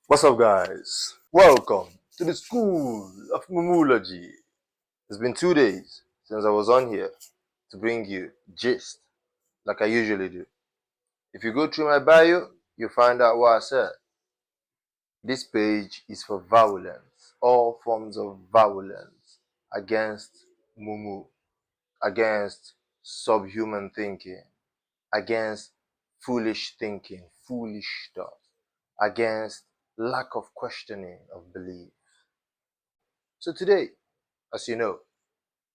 What's up, guys? Welcome to the School of Mumulogy. It's been 2 days since I was on here to bring you gist like I usually do. If you go through my bio, you'll find out what I said. This page is for violence, all forms of violence against Mumu, against subhuman thinking, against foolish thinking, foolish stuff, against lack of questioning of belief. So today, as you know,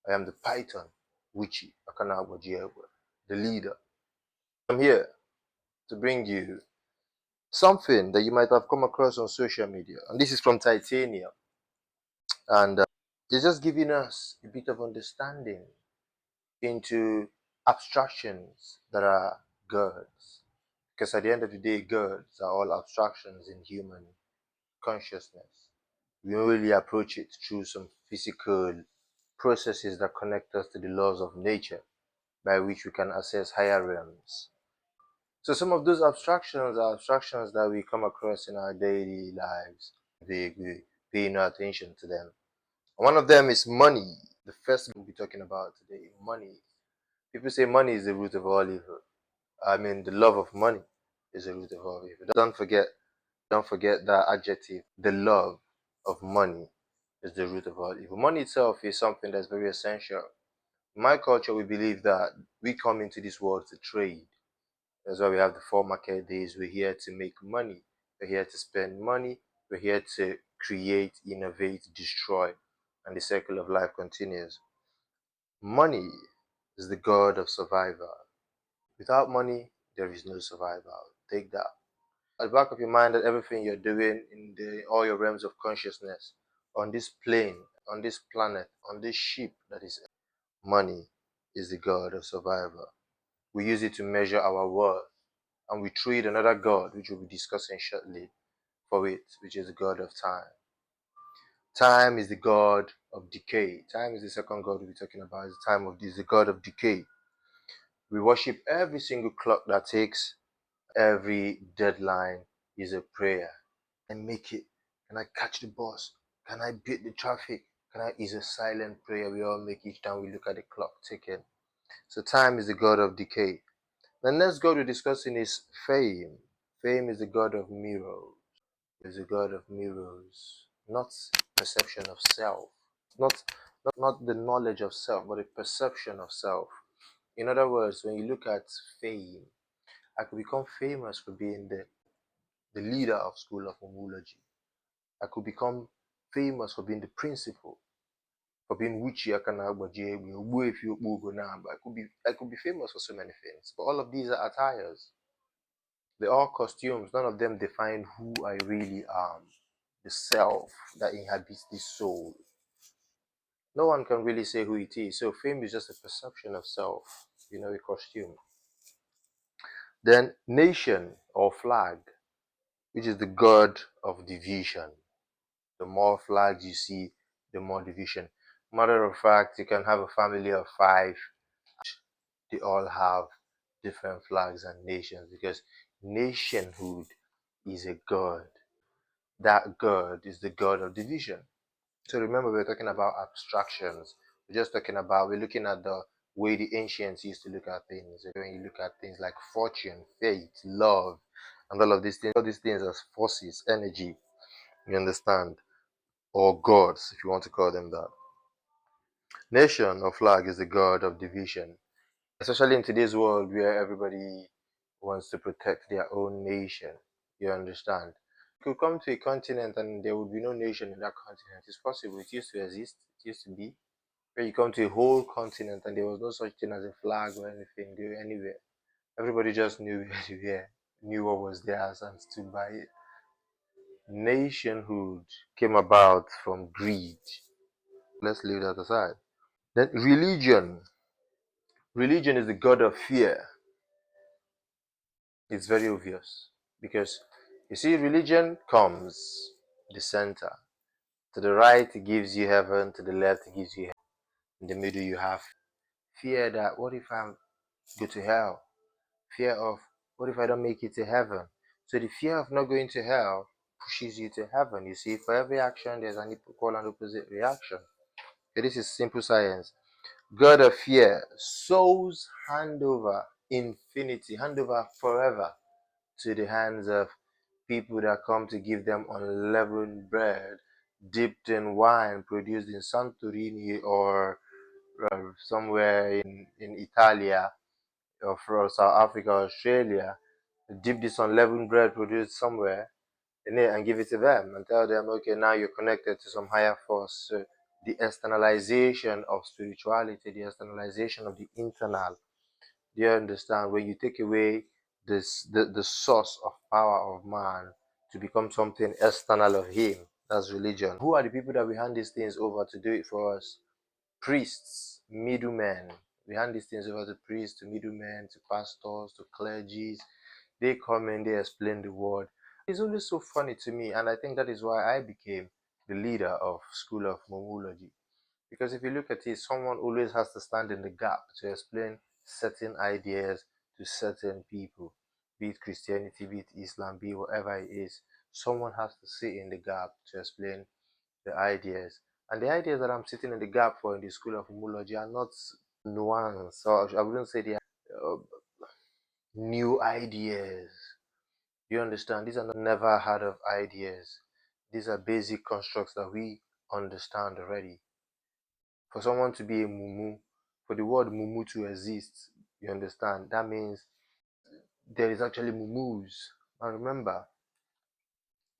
I am the Python Witchy Akanagwa Jiegwe, the leader. I'm here to bring you something that you might have come across on social media. And this is from Titanium. And they're just giving us a bit of understanding into abstractions that are gods. Because at the end of the day, gods are all abstractions in human consciousness. We don't really approach it through some physical processes that connect us to the laws of nature, by which we can access higher realms. So some of those abstractions are abstractions that we come across in our daily lives. We pay no attention to them. One of them is money. The first we'll be talking about today, money. People say money is the root of all evil. I mean, the love of money is the root of all evil. Don't forget that adjective. The love of money is the root of all evil. Money itself is something that's very essential. In my culture, we believe that we come into this world to trade. That's why we have the 4 market days. We're here to make money. We're here to spend money. We're here to create, innovate, destroy. And the circle of life continues. Money is the god of survival. Without money, there is no survival. Take that. At the back of your mind that everything you're doing in all your realms of consciousness, on this plane, on this planet, on this ship that is money, is the god of survival. We use it to measure our worth, and we treat another god, which we'll be discussing shortly, for it, which is the god of time. Time is the god of decay. Time is the second god we'll be talking about. Is the god of decay. We worship every single clock that ticks. Every deadline is a prayer. Can I make it? Can I catch the bus? Can I beat the traffic? Is a silent prayer we all make each time we look at the clock ticking. So time is the god of decay. The next god we're discussing is fame. Fame is the god of mirrors. Is the god of mirrors, not perception of self, not not the knowledge of self, but the perception of self. In other words, when you look at fame, I could become famous for being the leader of school of Mumulogy. I could become famous for being the principal, for being Wichi Akanagbaji, I could be famous for so many things. But all of these are attires. They're all costumes. None of them define who I really am, the self that inhabits this soul. No one can really say who it is. So fame is just a perception of self, a costume. Then nation or flag, which is the god of division. The more flags you see, the more division. Matter of fact, you can have a family of 5. They all have different flags and nations because nationhood is a god. That god is the god of division. So remember, we're talking about abstractions. We're looking at the way the ancients used to look at things. When you look at things like fortune, fate, love, and all these things as forces, energy, you understand? Or gods, if you want to call them that. Nation or flag is the god of division. Especially in today's world where everybody wants to protect their own nation. You understand? You could come to a continent and there would be no nation in that continent. It's possible. It used to exist. It used to be. Where you come to a whole continent and there was no such thing as a flag or anything go anywhere. Everybody just knew where to be, knew what was theirs and stood by it. Nationhood came about from greed. Let's leave that aside. Then religion. Religion is the god of fear. It's very obvious because you see, religion comes the center. To the right, it gives you heaven. To the left, it gives you hell. In the middle, you have fear that what if I go to hell? Fear of what if I don't make it to heaven? So the fear of not going to hell pushes you to heaven. You see, for every action, there's an equal and opposite reaction. Okay, this is simple science. God of fear, souls hand over infinity, hand over forever to the hands of people that come to give them unleavened bread dipped in wine produced in Santorini or somewhere in Italia or from South Africa, Australia. Dip this unleavened bread produced somewhere in it and give it to them and tell them, okay, now you're connected to some higher force. So the externalization of spirituality, the externalization of the internal. Do you understand? When you take away the source of power of man to become something external of him, that's religion. Who are the people that we hand these things over to do it for us? Priests, middlemen. We hand these things over to priests, to middlemen, to pastors, to clergies. They come in, they explain the word. It's always so funny to me, and I think that is why I became the leader of School of Mumulogy. Because if you look at it, someone always has to stand in the gap to explain certain ideas to certain people, be it Christianity, be it Islam, be it whatever it is. Someone has to sit in the gap to explain the ideas. And the ideas that I'm sitting in the gap for in the School of Mumulogy are not nuanced, or I wouldn't say they are new ideas. You understand? These are not never heard of ideas. These are basic constructs that we understand already. For someone to be a mumu, for the word mumu to exist, you understand? That means there is actually mumus. And remember,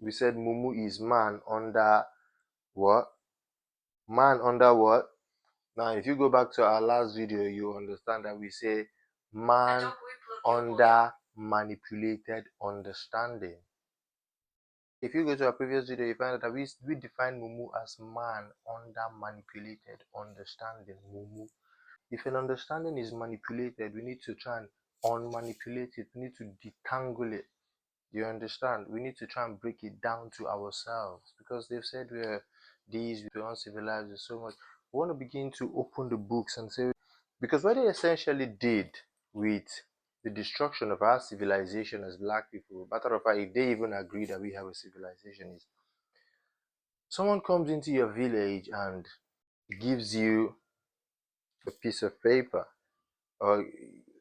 we said mumu is man under what? Man under what? Now, if you go back to our last video, you understand that we say man under manipulated understanding. If you go to our previous video, you find out that we define Mumu as man under manipulated understanding. Mumu. If an understanding is manipulated, we need to try and unmanipulate it. We need to detangle it. You understand? We need to try and break it down to ourselves because they've said we're these, we're uncivilized, there's so much. We want to begin to open the books and say, because what they essentially did with the destruction of our civilization as black people, matter of fact, if they even agree that we have a civilization, is someone comes into your village and gives you a piece of paper or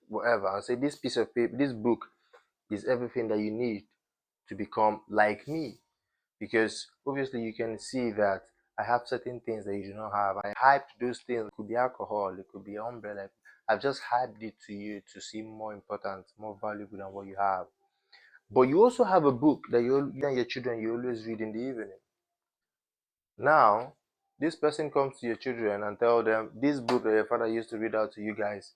whatever and say, this piece of paper, this book is everything that you need to become like me. Because obviously you can see that I have certain things that you do not have. I hyped those things. It could be alcohol, it could be umbrella. I've just hyped it to you to seem more important, more valuable than what you have. But you also have a book that you and your children you always read in the evening. Now, this person comes to your children and tell them this book that your father used to read out to you guys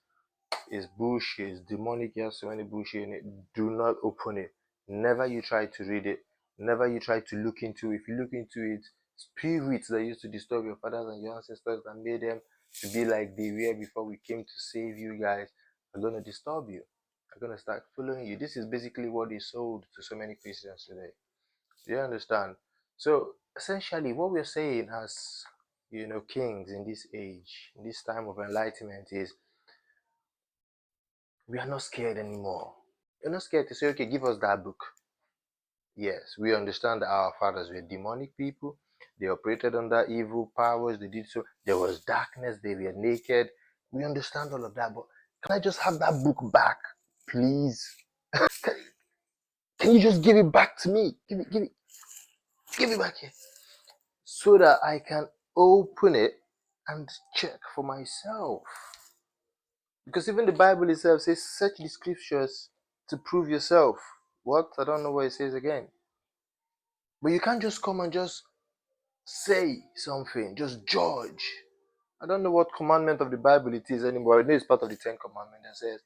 is bullshit, it's demonic, has so many bullshit in it. Do not open it. Never you try to read it. Never you try to look into it. If you look into it, spirits that used to disturb your fathers and your ancestors that made them to be like they were before we came to save you guys are going to disturb you. Are going to start following you. This is basically what is sold to so many Christians today. Do you understand? So essentially what we're saying as kings in this age, in this time of enlightenment is we are not scared anymore. We're not scared to say, okay, give us that book. Yes, we understand that our fathers were demonic people. They operated under evil powers. They did so. There was darkness. They were naked. We understand all of that. But can I just have that book back, please? Can you just give it back to me? Give it back here. So that I can open it and check for myself. Because even the Bible itself says, search the scriptures to prove yourself. What? I don't know what it says again. But you can't just come and just say something, just judge. I don't know what commandment of the Bible it is anymore. I know it's part of the 10 Commandments that says,